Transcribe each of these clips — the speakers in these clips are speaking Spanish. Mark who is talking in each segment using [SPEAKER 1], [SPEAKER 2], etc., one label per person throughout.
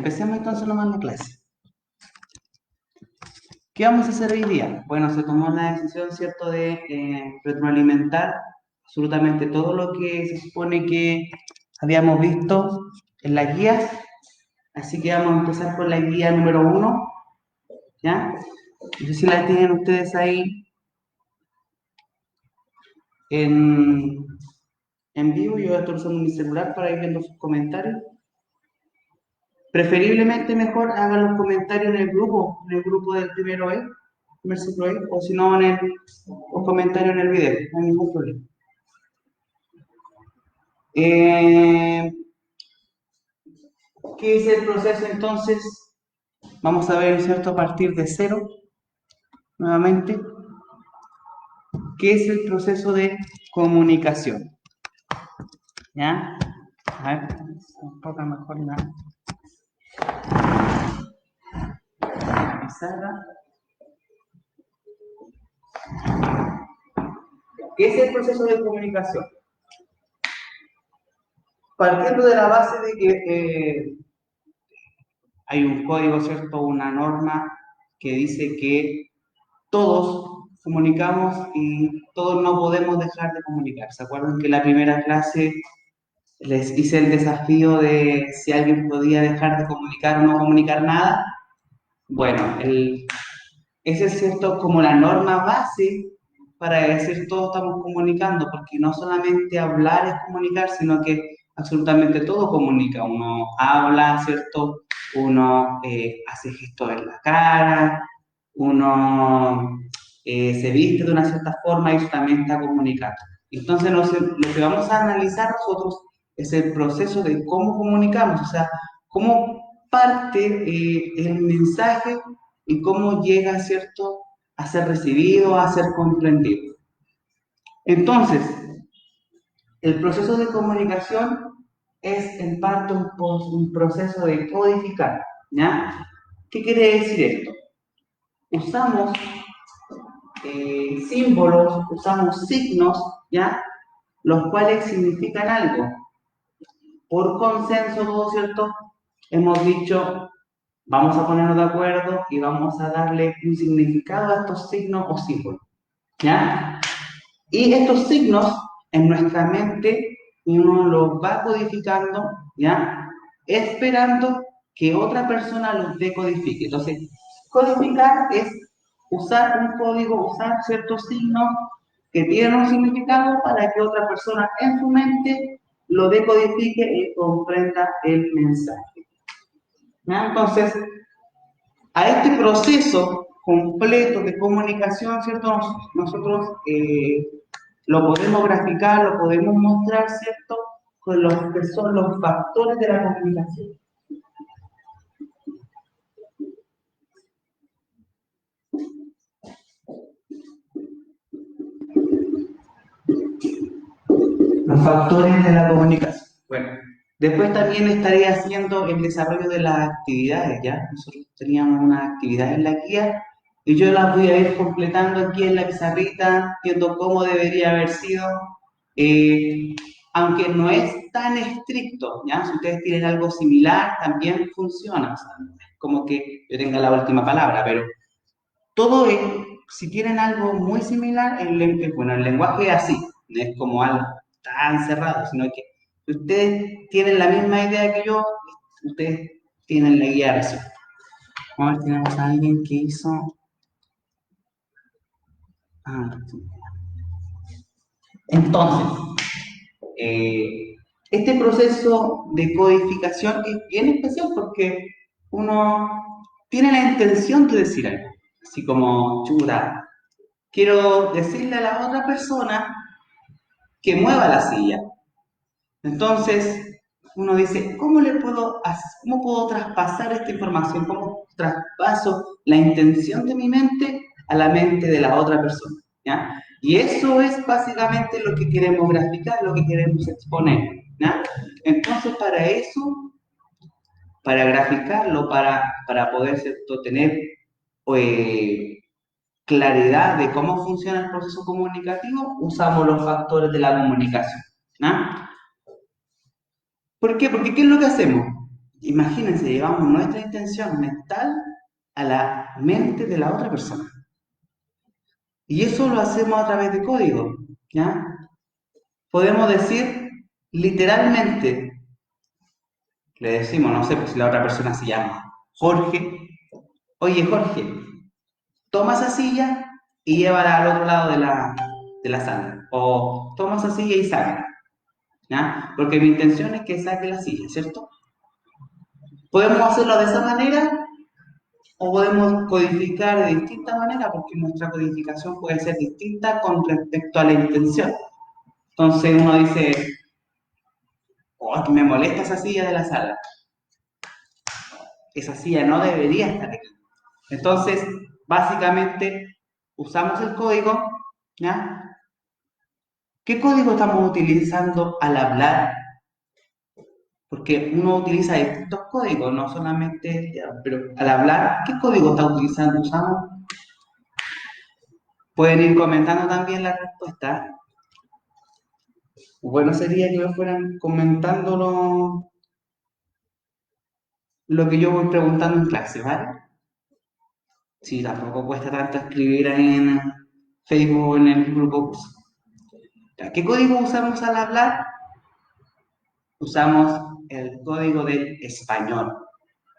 [SPEAKER 1] empecemos entonces nomás la clase. ¿Qué vamos a hacer hoy día? Bueno, se tomó la decisión, ¿cierto?, de retroalimentar absolutamente todo lo que se supone que habíamos visto en la guía. Así que vamos a empezar con la guía número 1, ¿ya? No sé si la tienen ustedes ahí en vivo. Yo estoy usando mi celular para ir viendo sus comentarios. Preferiblemente mejor hagan los comentarios en el grupo del primer ciclo E, o si no los comentarios en el video, no hay ningún problema. ¿Qué es el proceso entonces? Vamos a ver, ¿cierto?, a partir de cero, nuevamente. ¿Qué es el proceso de comunicación? ¿Ya? A ver, un poco mejor la pizarra. ¿Qué es el proceso de comunicación? Partiendo de la base de que hay un código, ¿cierto?, una norma que dice que todos comunicamos y todos no podemos dejar de comunicar. ¿Se acuerdan que en la primera clase les hice el desafío de si alguien podía dejar de comunicar o no comunicar nada? Bueno, ese es, cierto, como la norma base para decir todos estamos comunicando, porque no solamente hablar es comunicar, sino que absolutamente todo comunica. Uno habla, ¿cierto? Uno hace gestos en la cara, uno se viste de una cierta forma y eso también está comunicando. Entonces, lo que vamos a analizar nosotros es el proceso de cómo comunicamos, o sea, cómo parte el mensaje y cómo llega, ¿cierto?, a ser recibido, a ser comprendido. Entonces, el proceso de comunicación es en parte un proceso de codificar, ¿ya? ¿Qué quiere decir esto? Usamos símbolos, usamos signos, ¿ya?, los cuales significan algo. Por consenso, ¿no es cierto?, hemos dicho, vamos a ponernos de acuerdo y vamos a darle un significado a estos signos o símbolos, ¿ya? Y estos signos en nuestra mente uno los va codificando, ¿ya?, esperando que otra persona los decodifique. Entonces, codificar es usar un código, usar ciertos signos que tienen un significado para que otra persona en su mente lo decodifique y comprenda el mensaje, ¿ya? Entonces, a este proceso completo de comunicación, ¿cierto?, nosotros lo podemos graficar, lo podemos mostrar, ¿cierto?, con los que son los factores de la comunicación. Los factores de la comunicación. Bueno, después también estaría haciendo el desarrollo de las actividades, ¿ya? Nosotros teníamos unas actividades en la guía y yo las voy a ir completando aquí en la pizarrita, viendo cómo debería haber sido, aunque no es tan estricto, ¿ya? Si ustedes tienen algo similar, también funciona, o sea, no es como que yo tenga la última palabra, pero todo es, si tienen algo muy similar, bueno, el lenguaje es así, no es como algo tan cerrado, sino que si ustedes tienen la misma idea que yo, ustedes tienen la guía de resumen. Vamos a ver, tenemos a alguien que hizo... Entonces, este proceso de codificación es bien especial porque uno tiene la intención de decir algo, así como, chuta, quiero decirle a la otra persona que mueva la silla. Entonces, uno dice, ¿cómo puedo traspasar esta información? ¿Cómo traspaso la intención de mi mente a la mente de la otra persona? ¿Ya? Y eso es básicamente lo que queremos graficar, lo que queremos exponer, ¿ya? Entonces, para eso, para graficarlo, para poder, ¿cierto?, tener claridad de cómo funciona el proceso comunicativo, usamos los factores de la comunicación, ¿no? ¿Por qué? Porque ¿qué es lo que hacemos? Imagínense, llevamos nuestra intención mental a la mente de la otra persona. Y eso lo hacemos a través de código, ¿ya? Podemos decir literalmente, le decimos, no sé, pues si la otra persona se llama Jorge, oye Jorge, toma esa silla y llévala al otro lado de la sala. O toma esa silla y sácala, ¿ya? Porque mi intención es que saque la silla, ¿cierto? Podemos hacerlo de esa manera o podemos codificar de distinta manera porque nuestra codificación puede ser distinta con respecto a la intención. Entonces uno dice, oh, que me molesta esa silla de la sala. Esa silla no debería estar aquí. Entonces, básicamente, usamos el código, ¿ya? ¿Qué código estamos utilizando al hablar? Porque uno utiliza distintos códigos, no solamente, ya, pero al hablar, ¿qué código está utilizando? ¿Usamos? Pueden ir comentando también la respuesta. Bueno, sería que me fueran comentando lo que yo voy preguntando en clase, ¿vale? Sí, tampoco cuesta tanto escribir ahí en Facebook o en el grupo. ¿Qué código usamos al hablar? Usamos el código del español,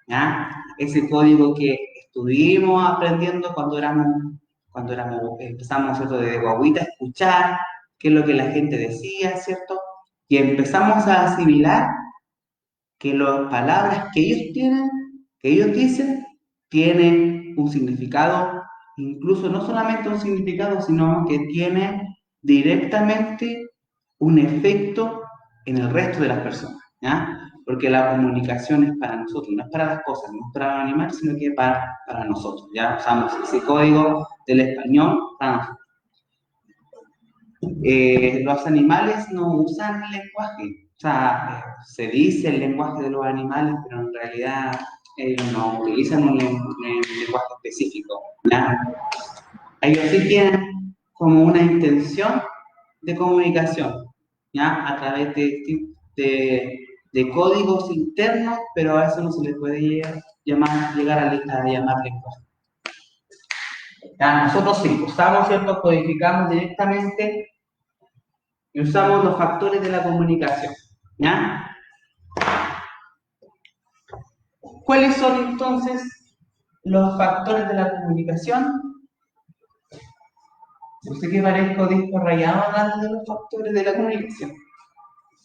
[SPEAKER 1] ¿ya? Ese código que estuvimos aprendiendo empezamos, ¿cierto? De guaguita a escuchar qué es lo que la gente decía, ¿cierto? Y empezamos a asimilar que las palabras que ellos tienen, que ellos dicen, tienen un significado, incluso no solamente un significado, sino que tienen directamente un efecto en el resto de las personas, ¿ya? Porque la comunicación es para nosotros, no es para las cosas, no es para los animales, sino que es para nosotros, ¿ya? Usamos ese código del español para nosotros. Los animales no usan lenguaje, o sea, se dice el lenguaje de los animales, pero en realidad ellos no utilizan un lenguaje específico, ¿ya? Ellos sí tienen como una intención de comunicación, ¿ya? A través de códigos internos, pero a eso no se le puede llegar a llamar lenguaje. ¿Ya? Nosotros sí, usamos, ¿cierto? Codificamos directamente y usamos los factores de la comunicación, ¿ya? ¿Cuáles son entonces los factores de la comunicación? Yo sé que parezco disco rayado hablando de los factores de la comunicación.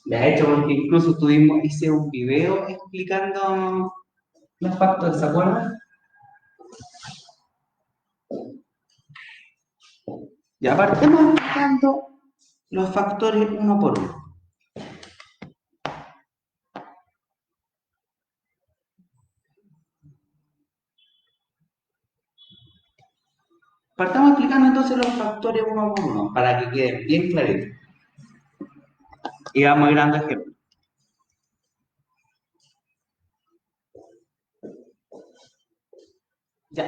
[SPEAKER 1] De hecho, porque incluso hice un video explicando los factores, ¿se acuerdan? Ya partimos explicando los factores uno por uno. Partamos explicando entonces los factores uno por uno, para que queden bien claritos. Y vamos a ir dando ejemplos. Ya,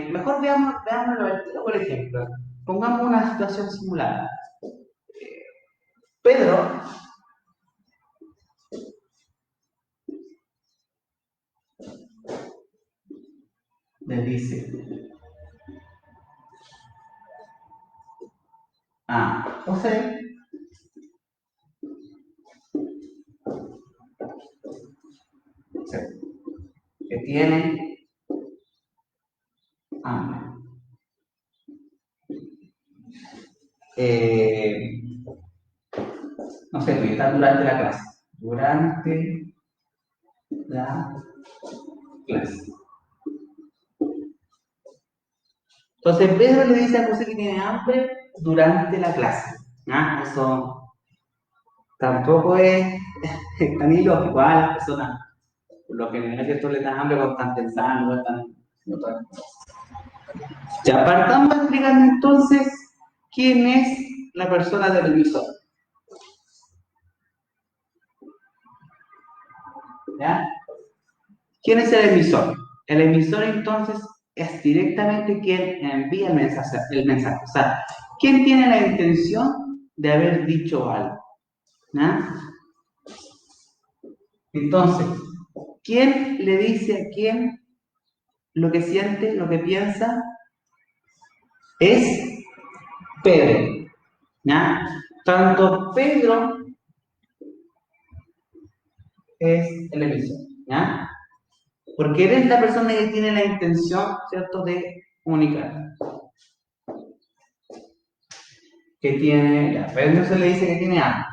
[SPEAKER 1] mejor veámoslo al tiro, por ejemplo. Pongamos una situación simulada. Pedro le dice a José que tiene hambre. Eh, no sé, pues está durante la clase. Durante la clase. Entonces Pedro le dice a José que tiene hambre durante la clase. ¿Ah? Eso tampoco es tan ilógico. Las personas, por lo general, que esto le da hambre cuando están pensando, están haciendo otra cosa. Ya partamos explicando entonces quién es la persona del emisor. ¿Ya? ¿Quién es el emisor? El emisor entonces es directamente quien envía el mensaje. O sea, ¿quién tiene la intención de haber dicho algo? ¿Ya? Entonces, ¿Quién le dice a quién lo que siente, lo que piensa? Es Pedro. ¿Ya? Tanto Pedro es el emisor. ¿Ya? Porque él es la persona que tiene la intención, ¿cierto?, de comunicar. Que tiene, ya, Pedro se le dice que tiene algo.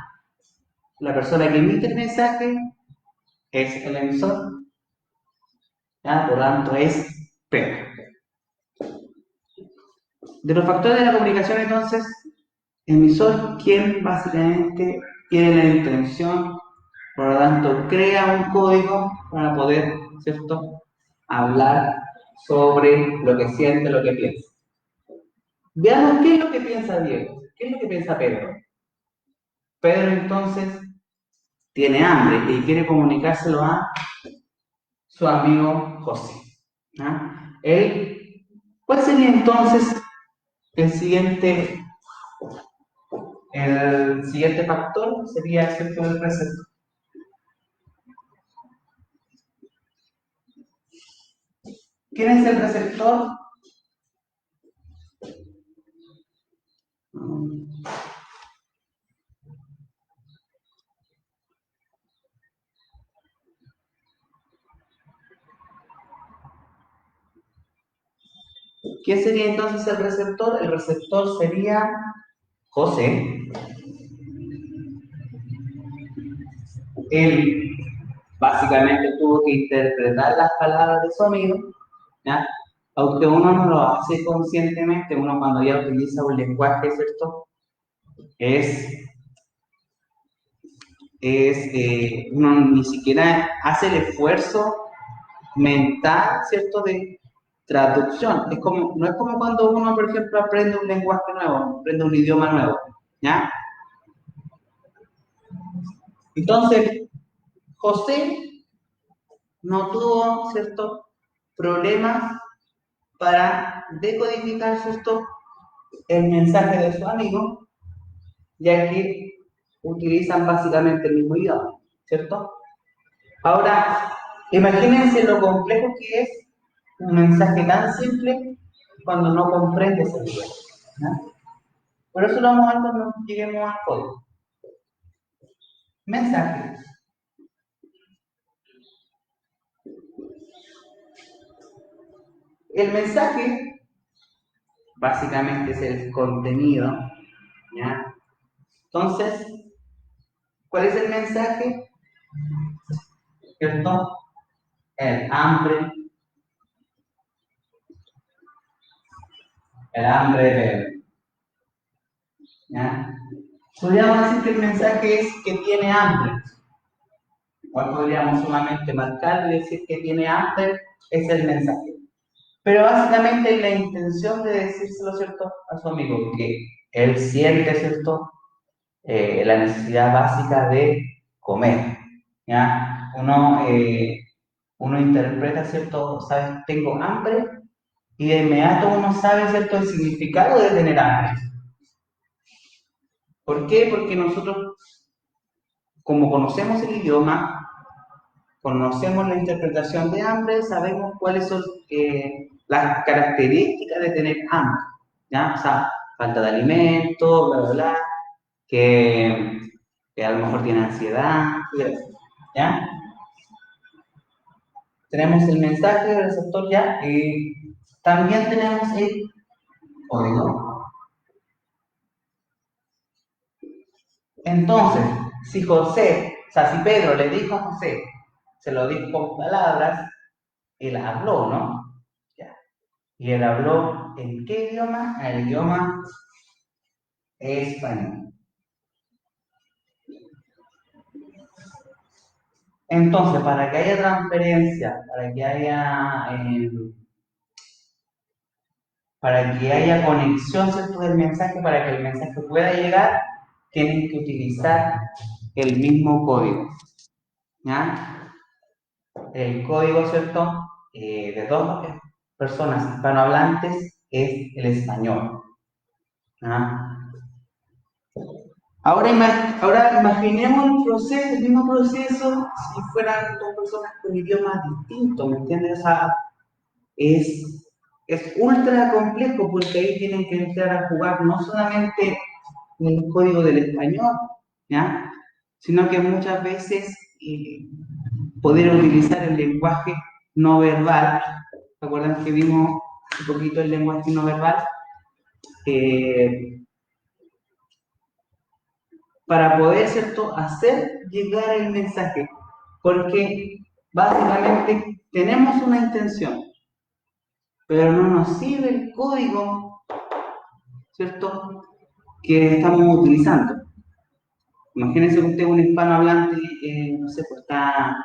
[SPEAKER 1] La persona que emite el mensaje es el emisor, ¿ya? Por lo tanto es Pedro. De los factores de la comunicación, entonces, emisor, quien básicamente tiene la intención, por lo tanto, crea un código para poder, ¿cierto?, hablar sobre lo que siente, lo que piensa. Veamos qué es lo que piensa Diego, qué es lo que piensa Pedro. Pedro entonces tiene hambre y quiere comunicárselo a su amigo José. ¿Ah? ¿Cuál sería entonces el siguiente factor? Sería ¿cierto?, el receptor. ¿Quién es el receptor? ¿Quién sería entonces el receptor? El receptor sería José. Él básicamente tuvo que interpretar las palabras de su amigo, ¿ya? Aunque uno no lo hace conscientemente, uno cuando ya utiliza un lenguaje, ¿cierto? Uno ni siquiera hace el esfuerzo mental, ¿cierto?, de traducción. No es como cuando uno, por ejemplo, aprende un lenguaje nuevo, aprende un idioma nuevo, ¿ya? Entonces, José no tuvo, ¿cierto?, problemas para decodificar, ¿cierto?, el mensaje de su amigo, ya que utilizan básicamente el mismo idioma, ¿cierto? Ahora, imagínense lo complejo que es un mensaje tan simple cuando no comprendes el idioma, ¿no? Por eso lo vamos a ver cuando lleguemos al código. Mensaje. El mensaje básicamente es el contenido, ¿ya? Entonces, ¿cuál es el mensaje? ¿Cierto? El hambre de Pedro, ¿ya? Podríamos decir que el mensaje es que tiene hambre. O podríamos solamente marcar y decir que tiene hambre, es el mensaje. Pero básicamente la intención de decírselo, ¿cierto?, a su amigo, que él siente, ¿cierto?, la necesidad básica de comer, ¿ya? Uno interpreta, ¿cierto?, ¿sabes? Tengo hambre, y de inmediato uno sabe, ¿cierto?, el significado de tener hambre. ¿Por qué? Porque nosotros, como conocemos el idioma, conocemos la interpretación de hambre, sabemos cuáles son las características de tener hambre, ¿ya? O sea, falta de alimento, bla, bla, bla, que, que a lo mejor tiene ansiedad, ¿ya? Tenemos el mensaje del receptor ya, y también tenemos el código. Entonces, si Pedro le dijo a José, se lo dijo con palabras, él habló, ¿no? Ya. Y él habló ¿en qué idioma? En el idioma español. Entonces, para que haya transferencia, para que haya conexión, ¿cierto?, del mensaje, para que el mensaje pueda llegar, tienen que utilizar el mismo código, ¿ya? El código, ¿cierto?, de dos personas hispanohablantes es el español, ¿ya? Ahora imaginemos el mismo proceso si fueran dos personas con idiomas distintos, ¿me entiendes? O sea, es ultra complejo porque ahí tienen que entrar a jugar no solamente el código del español, ¿ya? Sino que muchas veces poder utilizar el lenguaje no verbal. ¿Recuerdan que vimos un poquito el lenguaje no verbal? Eh, para poder, ¿cierto?, hacer llegar el mensaje. Porque básicamente tenemos una intención, pero no nos sirve el código, ¿cierto?, que estamos utilizando. Imagínense que usted es un hispanohablante, no sé, pues está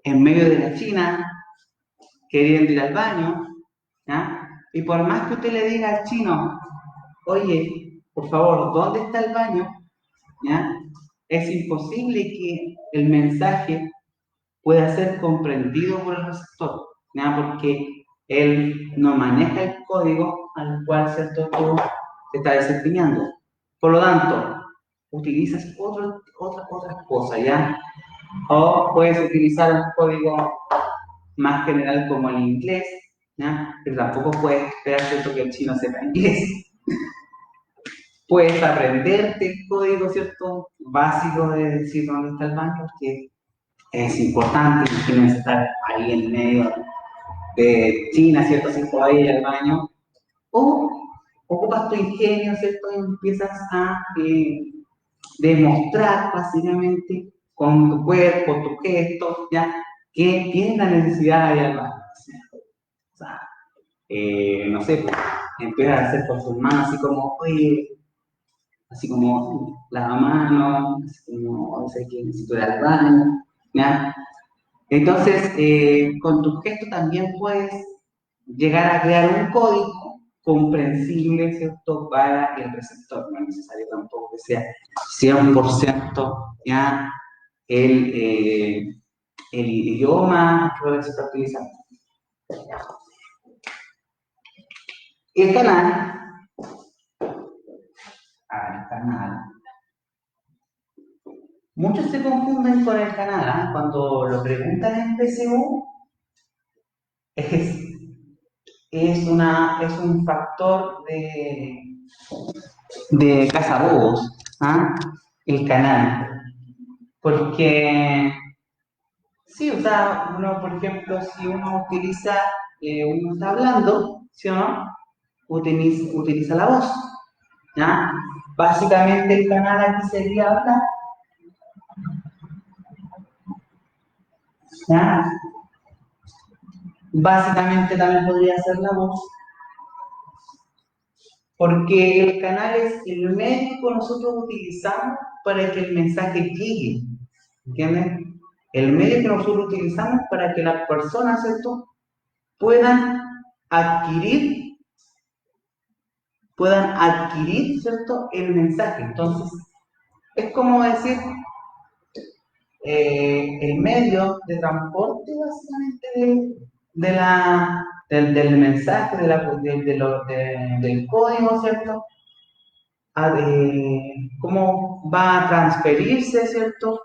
[SPEAKER 1] en medio de la China, queriendo ir al baño, ¿ya? Y por más que usted le diga al chino, oye, por favor, ¿dónde está el baño? ¿Ya? Es imposible que el mensaje pueda ser comprendido por el receptor, ¿ya? Porque él no maneja el código al cual, ¿cierto?, tú te estás desempeñando. Por lo tanto, utilizas otras cosas, ¿ya? O puedes utilizar un código más general como el inglés, ¿ya? Pero tampoco puedes esperar, ¿cierto?, que el chino sepa inglés. Puedes aprenderte el código, ¿cierto?, básico de decir dónde está el baño, porque es importante, imagínense estar ahí en medio de China, ¿cierto?, si puedes ir al baño. O ocupas tu ingenio, ¿cierto?, y empiezas a demostrar básicamente con tu cuerpo, tus gestos, ¿ya?, que tienes la necesidad de ir al baño. O sea, no sé, pues, empiezas a hacer con sus manos así como, oye, así como lava manos, así como, no sé qué, necesito ir al baño, ¿ya? Entonces, con tus gestos también puedes llegar a crear un código comprensible, ¿cierto?, para el receptor. No es necesario tampoco que sea 100% ya el, eh, el idioma que se está utilizando. El canal, el canal, muchos se confunden con el canal, ¿eh? Cuando lo preguntan en PSU, es, es un factor de cazabobos, ¿ah? El canal. Porque, sí, o sea, uno, por ejemplo, si uno utiliza, uno está hablando, ¿sí o no? Utiliza la voz, ¿ya? Básicamente el canal aquí sería hablar, ¿ya? Básicamente también podría ser la voz, porque el canal es el medio que nosotros utilizamos para que el mensaje llegue, ¿entienden? El medio que nosotros utilizamos para que las personas, ¿cierto?, puedan adquirir, ¿cierto?, el mensaje. Entonces, es como decir, el medio de transporte básicamente del mensaje, del código, ¿cierto? Cómo va a transferirse, ¿cierto?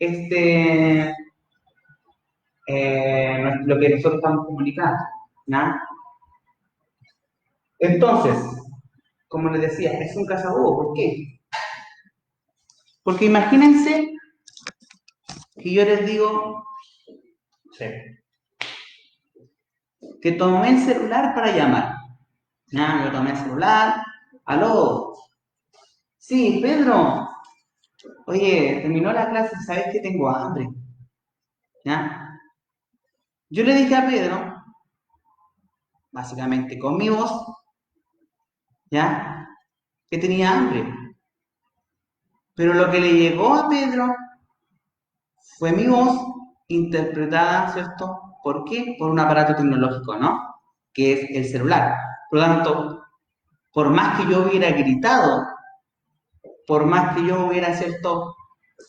[SPEAKER 1] Este, lo que nosotros estamos comunicando, ¿ya? Entonces, como les decía, es un cazabobo. ¿Por qué? Porque imagínense que yo les digo, sí, que tomé el celular para llamar. Ya, yo tomé el celular. Aló. Sí, Pedro. Oye, terminó la clase, ¿sabes que tengo hambre? ¿Ya? Yo le dije a Pedro, básicamente con mi voz, ¿ya?, que tenía hambre. Pero lo que le llegó a Pedro fue mi voz interpretada, ¿cierto? ¿Por qué? Por un aparato tecnológico, ¿no? Que es el celular. Por lo tanto, por más que yo hubiera gritado, por más que yo hubiera, ¿cierto?,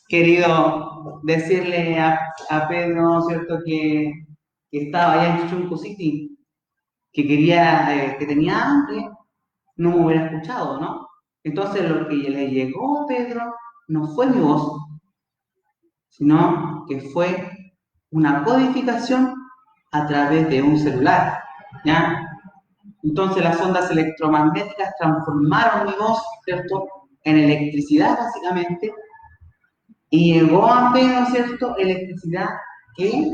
[SPEAKER 1] querido decirle a Pedro, ¿cierto?, que estaba allá en Chuchunco City, que quería, que tenía hambre, no me hubiera escuchado, ¿no? Entonces lo que le llegó a Pedro no fue mi voz, sino que fue una codificación a través de un celular, ¿ya? Entonces las ondas electromagnéticas transformaron mi voz, ¿cierto?, en electricidad básicamente, y llegó a Pedro, ¿cierto?, electricidad que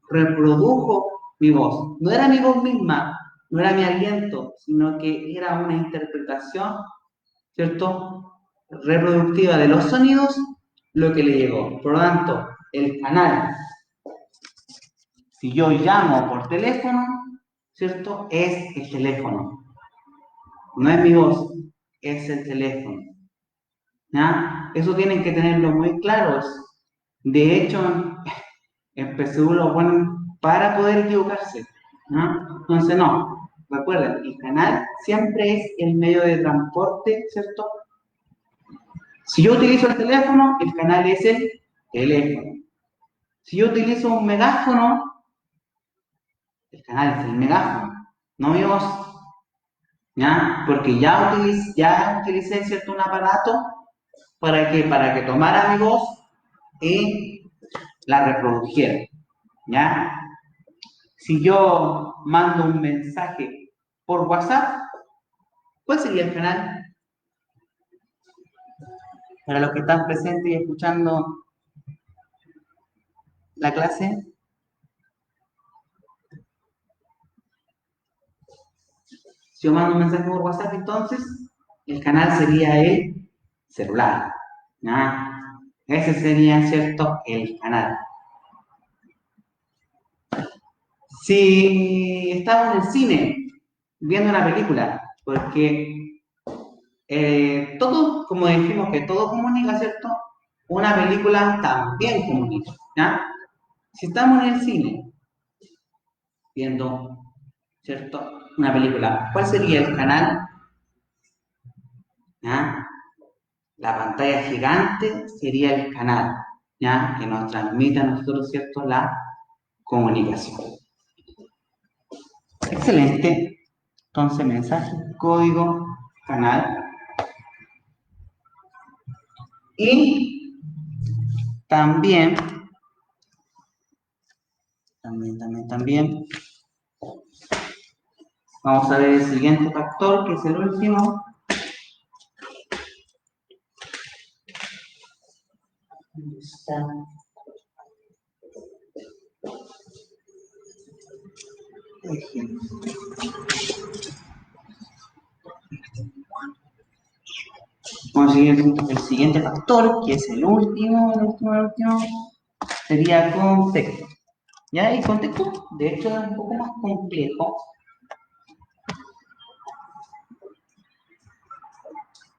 [SPEAKER 1] reprodujo mi voz. No era mi voz misma, no era mi aliento, sino que era una interpretación, ¿cierto?, reproductiva de los sonidos, lo que le llegó. Por lo tanto, el canal, si yo llamo por teléfono, ¿cierto?, es el teléfono. No es mi voz, es el teléfono. ¿Ya? Eso tienen que tenerlo muy claro. De hecho, en PSU lo ponen para poder equivocarse, ¿no? Entonces, no. Recuerden, el canal siempre es el medio de transporte, ¿cierto? Si yo utilizo el teléfono, el canal es el teléfono. Si yo utilizo un megáfono, el canal es el megáfono, no mi voz, ¿ya? Porque ya utilicé, ¿cierto?, un aparato para que tomara mi voz y la reprodujera, ¿ya? Si yo mando un mensaje por WhatsApp, ¿cuál sería el canal? Para los que están presentes y escuchando la clase, si yo mando un mensaje por WhatsApp, entonces el canal sería el celular, ¿ya? Ese sería, ¿cierto?, el canal. Si estamos en el cine viendo una película, porque todo, como dijimos que todo comunica, ¿cierto? Una película también comunica, ¿ya? Si estamos en el cine viendo, ¿cierto?, una película, ¿cuál sería el canal? ¿Ya? La pantalla gigante sería el canal, ¿ya?, que nos transmite a nosotros, ¿cierto?, la comunicación. Excelente. Entonces, mensaje, código, canal. Y también, vamos a ver el siguiente factor, que es el último. Está. Vamos a seguir el siguiente factor, que es el último, sería contexto. ¿Ya? El contexto, de hecho, es un poco más complejo.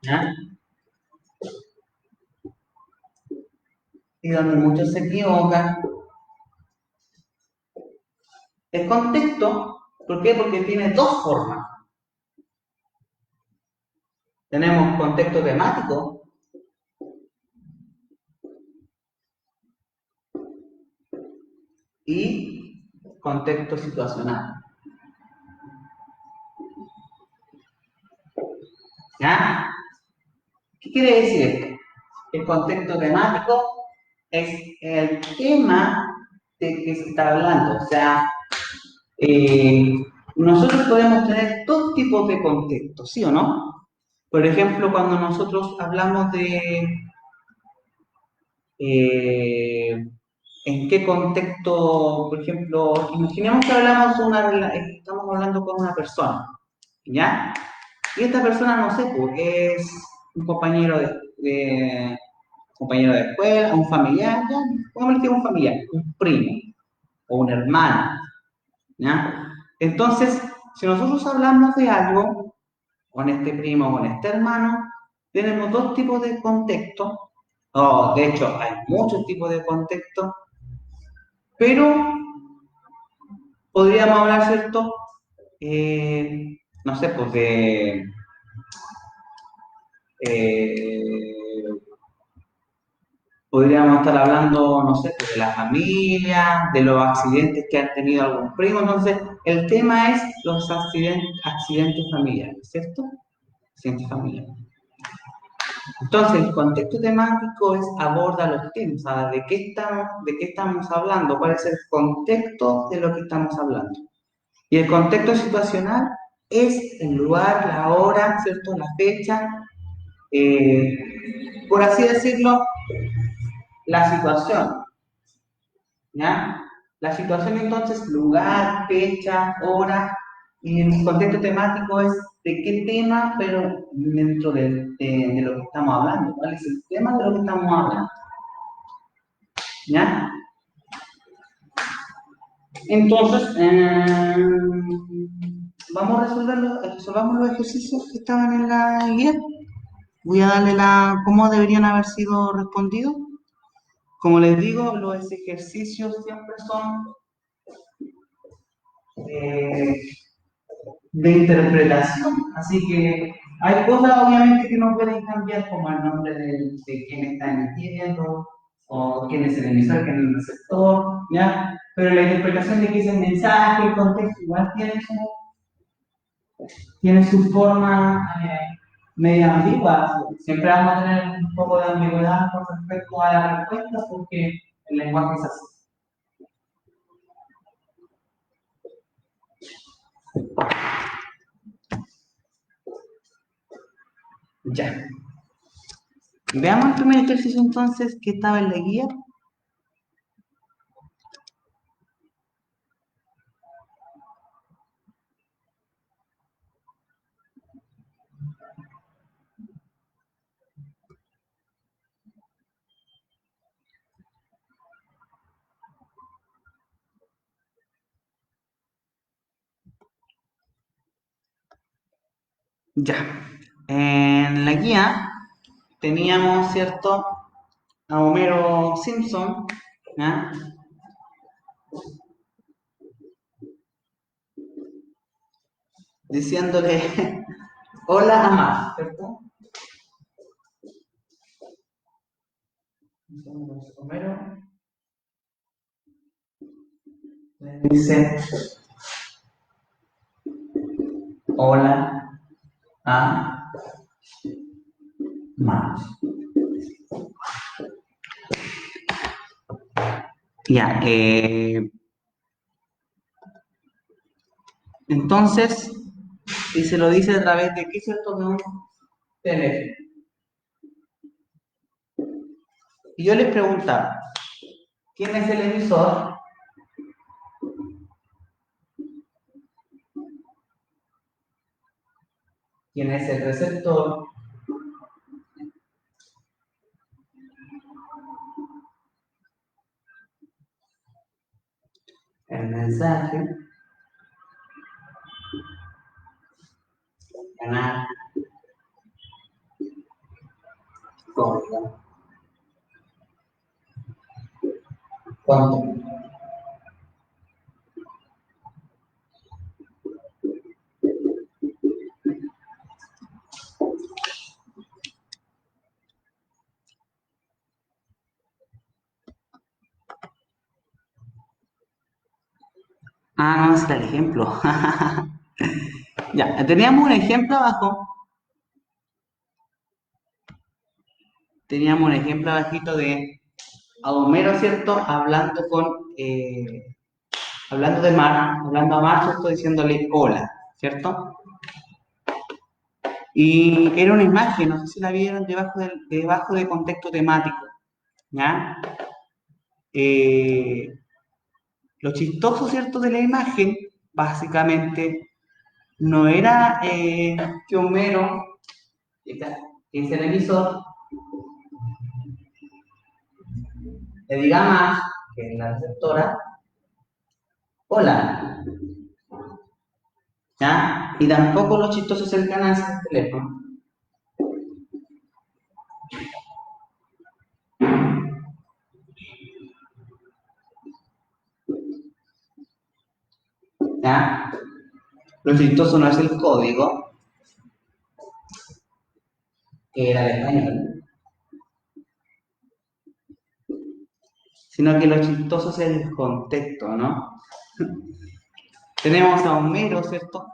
[SPEAKER 1] ¿Ya? Y donde muchos se equivocan. El contexto, ¿por qué? Porque tiene dos formas. Tenemos contexto temático y contexto situacional. ¿Ya? ¿Qué quiere decir esto? El contexto temático es el tema de que se está hablando. O sea, nosotros podemos tener dos tipos de contextos, ¿sí o no? Por ejemplo, cuando nosotros hablamos de en qué contexto, por ejemplo, imaginemos que estamos hablando con una persona, ¿ya? Y esta persona, no sé, pues, es un compañero de escuela, un familiar, ya, pongámosle que es un familiar, un primo o un hermano, ¿ya? Entonces, si nosotros hablamos de algo con este primo o con este hermano, tenemos dos tipos de contexto, o de hecho hay muchos tipos de contexto, pero podríamos hablar, ¿cierto? No sé, pues eh, podríamos estar hablando, no sé, pues de la familia, de los accidentes que han tenido algún primo. Entonces, el tema es los accidentes familiares, ¿cierto? ciencia familiar. Entonces, el contexto temático aborda los temas, o sea, de qué estamos hablando, cuál es el contexto de lo que estamos hablando. Y el contexto situacional es el lugar, la hora, ¿cierto? La fecha, eh, por así decirlo, la situación, ¿ya? La situación entonces, lugar, fecha, hora, y el contexto temático es de qué tema, pero dentro de lo que estamos hablando, ¿cuál es el tema de lo que estamos hablando? ¿Ya? Entonces, vamos a resolvamos los ejercicios que estaban en la guía. Voy a darle cómo deberían haber sido respondidos. Como les digo, los ejercicios siempre son eh, de interpretación, así que hay cosas obviamente que no pueden cambiar, como el nombre de quién está emitiendo, o quién es el emisor, quién es el receptor, ¿ya? Pero la interpretación de qué es el mensaje, el contexto, igual tiene su forma media ambigua. Siempre vamos a tener un poco de ambigüedad con respecto a la respuesta, porque el lenguaje es así. Ya. Veamos el primer ejercicio entonces que estaba en la guía. Ya. En la guía teníamos, ¿cierto?, a Homero Simpson, ¿ya?, diciéndole hola a Mar, ¿cierto? Entonces, Homero le dice hola a Mar. Ya, entonces, y se lo dice a través de qué, ¿cierto?, de un teléfono. Y yo les preguntaba, ¿quién es el emisor? ¿Quién es el receptor? El mensaje, canal, código, contenido. Ah, no, ese era el ejemplo. Ya, teníamos un ejemplo abajo. Teníamos un ejemplo abajito de a Homero, ¿cierto? Hablando de Mar, hablando a Mar, ¿cierto? Diciéndole hola, ¿cierto? Y era una imagen, no sé si la vieron debajo de contexto temático, ¿ya? Eh, lo chistoso, ¿cierto?, de la imagen, básicamente, no era que Homero, que es el emisor, le diga más, que es la receptora, hola, ¿ya? Y tampoco lo chistoso es el canal del teléfono, ¿ya? Lo chistoso no es el código, que era el español, sino que lo chistoso es el contexto, ¿no? Tenemos a Homero, ¿cierto?,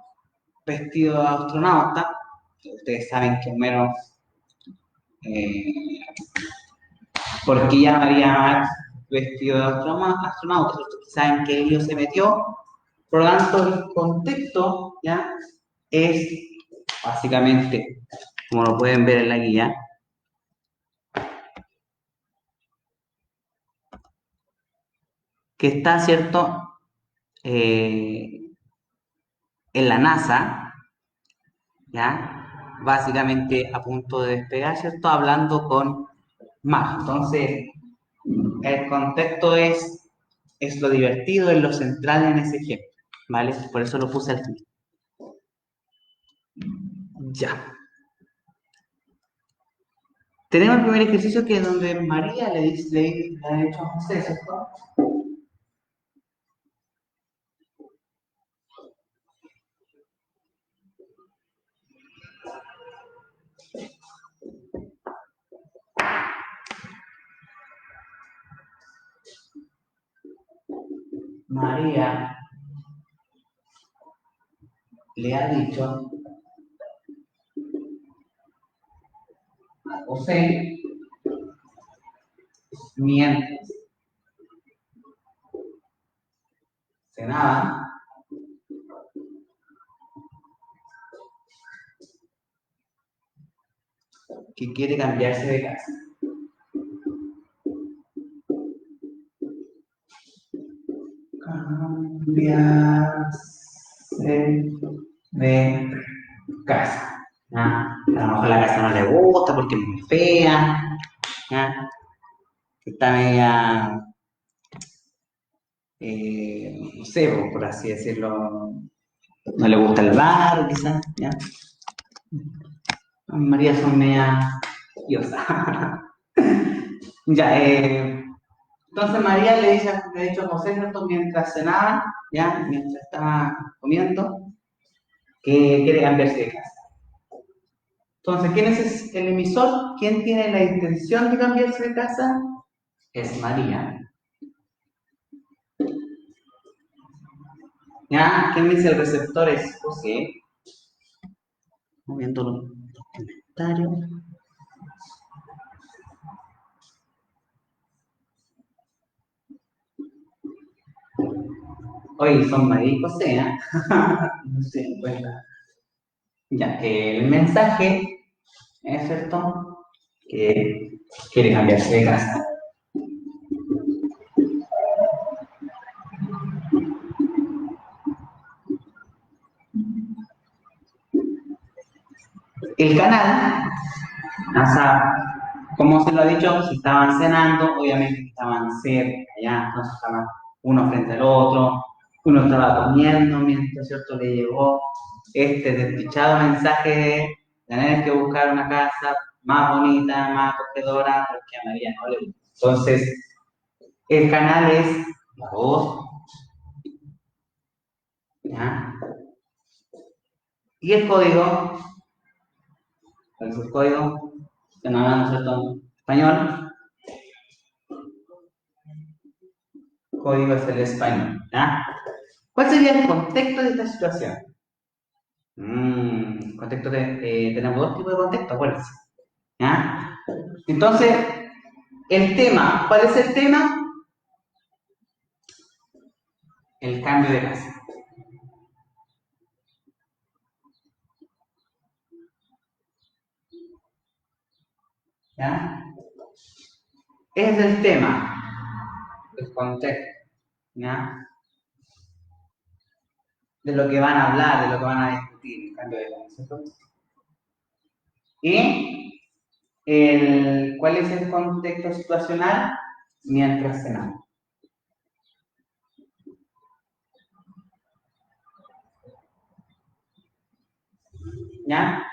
[SPEAKER 1] vestido de astronauta, Ustedes saben que Homero, eh, ¿por qué llamaría a Max vestido de astronauta? Ustedes saben que Helio se metió, por lo tanto el contexto, ¿ya? Es básicamente, como lo pueden ver en la guía, que está, ¿cierto? En la NASA, ¿ya? Básicamente a punto de despegar, ¿cierto? Hablando con Mark. Entonces, el contexto es lo divertido, es lo central en ese ejemplo, ¿vale? Por eso lo puse al final. Ya. Tenemos el primer ejercicio que es donde María le dice, le ha hecho a José, ¿cierto? María le ha dicho a José, mientras cenaba, que quiere cambiarse de casa. Cambiarse de casa. ¿Ya? A lo mejor la casa no le gusta porque es muy fea, ¿ya? Está media, no sé, por así decirlo, no le gusta el bar, quizás, ¿ya? María son media diosas. Ya, entonces María le dice, le ha dicho a José, ¿cierto? Mientras cenaba, ¿ya? Mientras estaba comiendo, que quiere cambiarse de casa. Entonces, ¿quién es el emisor? ¿Quién tiene la intención de cambiarse de casa? Es María. ¿Ya? ¿Quién dice el receptor? Es José. Moviendo los comentarios. Hoy son María y José, ¿eh? No se den cuenta. Ya, el mensaje es cierto que quiere cambiarse de casa. El canal, o sea, como se lo ha dicho, si estaban cenando, obviamente estaban cerca, ya, entonces estaban uno frente al otro, uno estaba comiendo mientras, ¿cierto?, le llegó este desdichado mensaje de tener que buscar una casa más bonita, más acogedora, porque a María no le gusta. Entonces, el canal es la voz, ¿ya? Y el código, ¿cuál es el código? Están hablando, ¿cierto?, en español, código es el español, ¿ya? ¿Cuál sería el contexto de esta situación? Contexto tenemos dos tipos de contexto, acuérdense, ¿ya? Entonces, el tema, ¿cuál es el tema? El cambio de casa, ¿ya? Es el tema, el contexto, ¿ya? De lo que van a hablar, de lo que van a discutir, el cambio de casa, ¿cierto? Y ¿cuál es el contexto situacional? Mientras cenamos, ¿ya?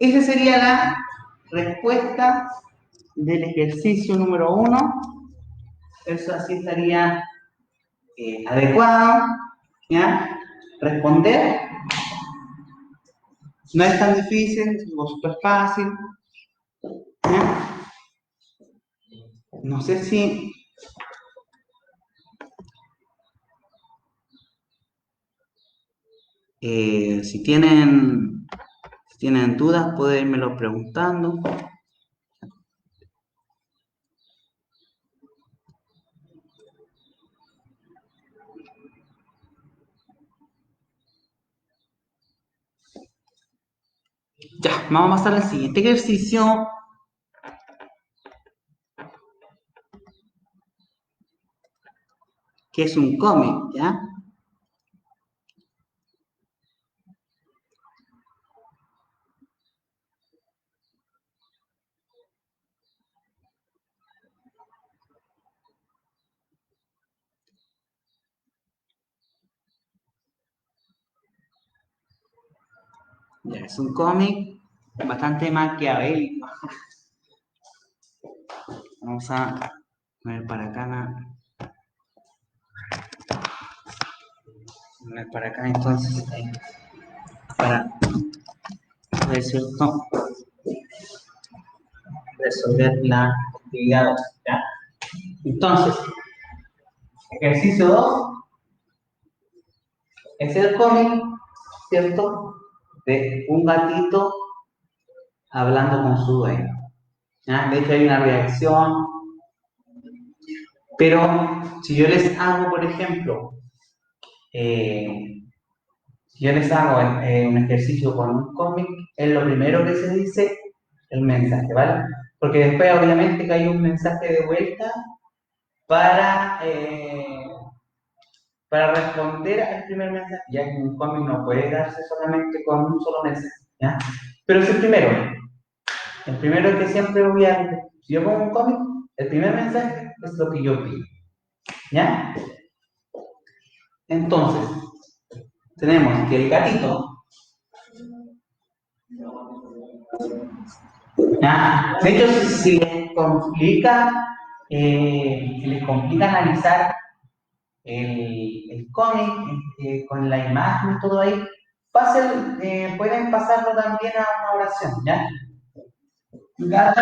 [SPEAKER 1] Esa sería la respuesta del ejercicio número 1. Eso así estaría adecuado, ¿ya? Responder no es tan difícil, es súper fácil, ¿ya? No sé si tienen tienen dudas, pueden irmelo preguntando. Ya, vamos a pasar al siguiente ejercicio, que es un cómic, ¿ya? Ya, es un cómic bastante maquiavélico. Vamos a poner para acá, poner para acá entonces, para poder, ¿cierto?, resolver la actividad, ¿ya? Entonces, ejercicio 2 es el cómic, ¿cierto?, de un gatito hablando con su dueño, ¿ya? De hecho hay una reacción, pero si yo les hago, por ejemplo, eh, si yo les hago un ejercicio con un cómic, es lo primero que se dice el mensaje, ¿vale? Porque después obviamente que hay un mensaje de vuelta para, eh, para responder al primer mensaje, ya que un cómic no puede darse solamente con un solo mensaje, ¿ya? Pero es el primero que siempre voy a, si yo pongo un cómic, el primer mensaje es lo que yo pido, ¿ya? Entonces, tenemos que el gatito, ¿ya? De hecho, si les complica analizar el cómic con la imagen y todo ahí, pueden pasarlo también a una oración, ¿ya? Gato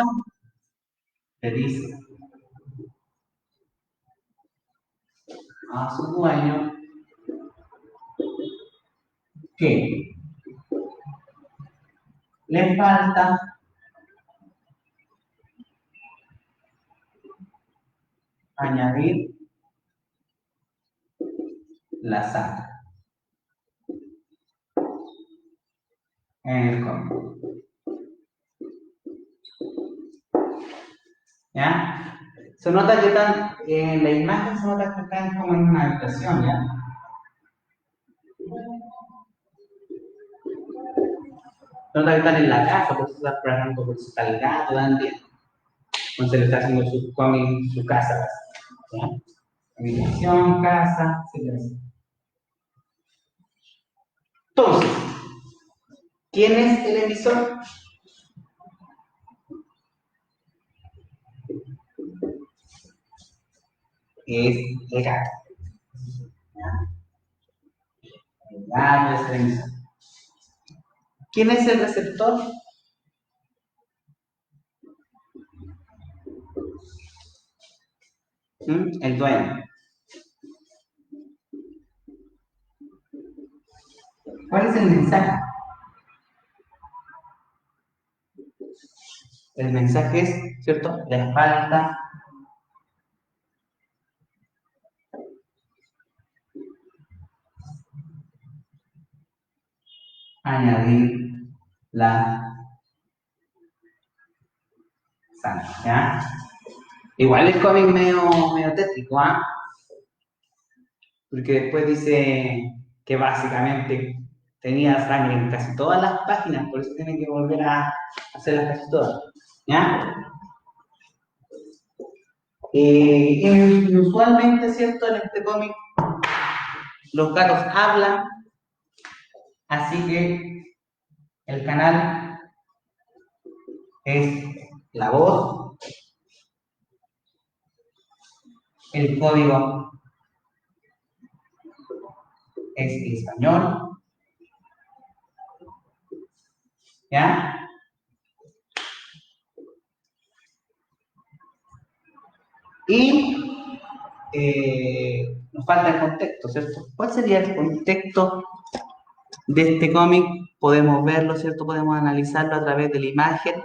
[SPEAKER 1] le dice a su dueño que le falta añadir la sal en el cómic, ¿ya? Se nota que están, en la imagen se nota que están como en una habitación, ¿ya? Se nota que están en la casa, por eso está preparando, por eso está el gato, también. Entonces le está haciendo su cómic, su casa, ¿ya? Habitación, casa, etc. Entonces, ¿quién es el emisor? Es el gato. El gato es el emisor. ¿Quién es el receptor? El dueño. ¿Cuál es el mensaje? El mensaje es, ¿cierto? Le falta añadir la sal, ¿ya? Igual el cómic medio tétrico, ¿ah? Porque después dice que básicamente tenía sangre en casi todas las páginas, por eso tiene que volver a hacerlas casi todas, ¿ya? Usualmente, ¿cierto? En este cómic los gatos hablan, así que el canal es la voz, el código es español, ¿ya? Y nos falta el contexto, ¿cierto? ¿Cuál sería el contexto de este cómic podemos verlo, ¿cierto? Podemos analizarlo a través de la imagen.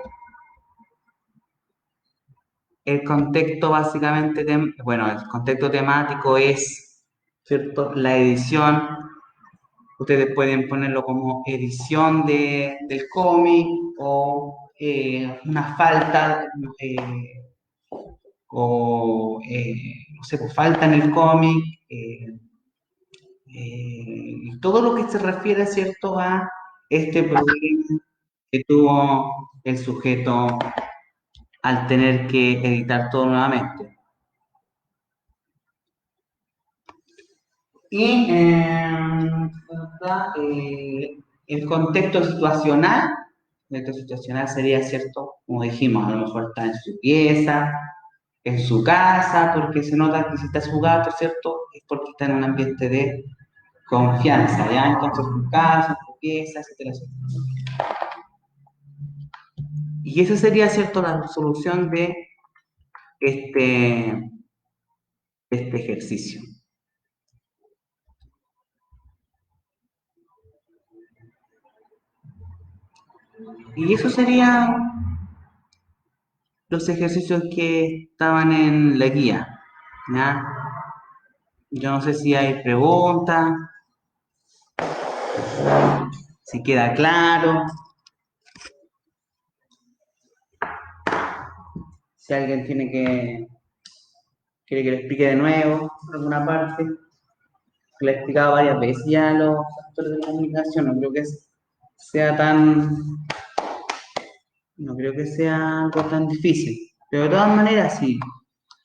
[SPEAKER 1] El contexto básicamente, bueno, el contexto temático es, ¿cierto? La edición. Ustedes pueden ponerlo como edición del cómic o una falta no sé, pues falta en el cómic. Y todo lo que se refiere, ¿cierto?, a este problema que tuvo el sujeto al tener que editar todo nuevamente. Y el contexto situacional sería, ¿cierto? Como dijimos, a lo mejor está en su pieza, en su casa, porque se nota que si está su gato, ¿cierto? Es porque está en un ambiente de confianza, ¿ya? Entonces, tu casa, tu pieza, etcétera, etcétera. Y esa sería, ¿cierto?, la resolución de este, este ejercicio. Y eso serían los ejercicios que estaban en la guía, ¿ya? Yo no sé si hay preguntas, si queda claro, si alguien quiere que le explique de nuevo alguna parte, que le he explicado varias veces ya a los actores de la comunicación, no creo que sea algo tan difícil, pero de todas maneras, si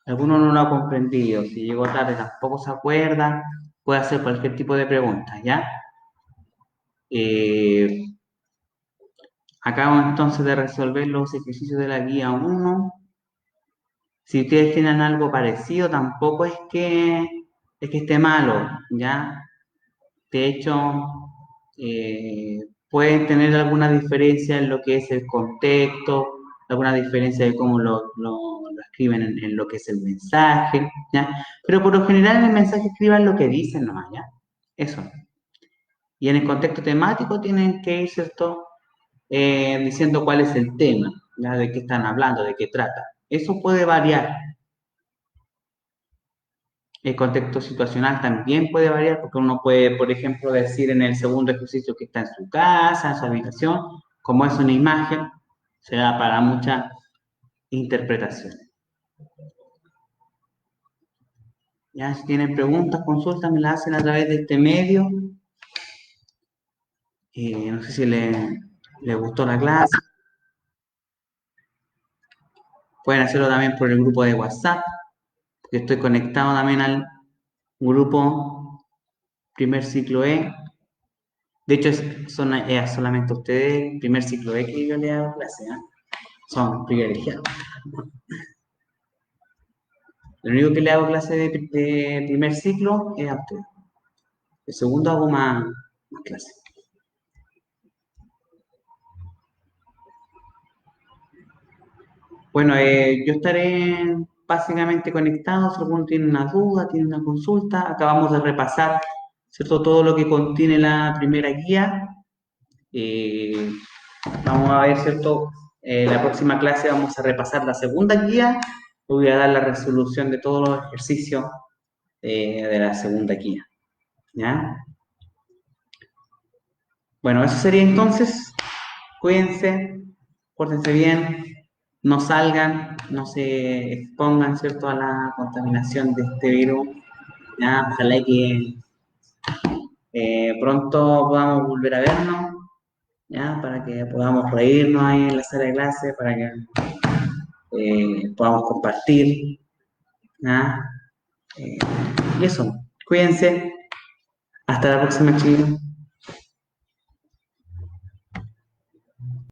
[SPEAKER 1] alguno no lo ha comprendido, si llegó tarde tampoco se acuerda, puede hacer cualquier tipo de pregunta, ¿ya? Eh, Acabo entonces de resolver los ejercicios de la guía 1. Si ustedes tienen algo parecido, tampoco es que esté malo, ¿ya? De hecho, pueden tener alguna diferencia en lo que es el contexto, alguna diferencia de cómo lo escriben en lo que es el mensaje, ¿ya? Pero por lo general en el mensaje escriban lo que dicen nomás, ¿ya? Eso. Y en el contexto temático tienen que ir, ¿cierto?, diciendo cuál es el tema, ¿ya? De qué están hablando, de qué trata. Eso puede variar. El contexto situacional también puede variar porque uno puede, por ejemplo, decir en el segundo ejercicio que está en su casa, en su habitación, como es una imagen, se da para muchas interpretaciones. Ya, si tienen preguntas, consultas, me las hacen a través de este medio. No sé si le gustó la clase. Pueden hacerlo también por el grupo de WhatsApp, porque estoy conectado también al grupo Primer Ciclo E. De hecho, son solamente ustedes, primer ciclo E, que yo le hago clase, ¿eh? Son privilegiados. Lo único que le hago clase de primer ciclo es a ustedes. El segundo hago más clases. Bueno, yo estaré básicamente conectado. Si alguno tiene una duda, tiene una consulta, acabamos de repasar, ¿cierto?, todo lo que contiene la primera guía. Eh, Vamos a ver, ¿cierto? La próxima clase vamos a repasar la segunda guía. Voy a dar la resolución de todos los ejercicios de la segunda guía. ¿Ya? Bueno, eso sería entonces. Cuídense, pórtense bien, no salgan, no se expongan, ¿cierto?, a la contaminación de este virus. ¿Ya? Ojalá que pronto podamos volver a vernos, ¿ya? Para que podamos reírnos ahí en la sala de clase, para que podamos compartir, ¿ya? Y eso, cuídense, hasta la próxima, chicos.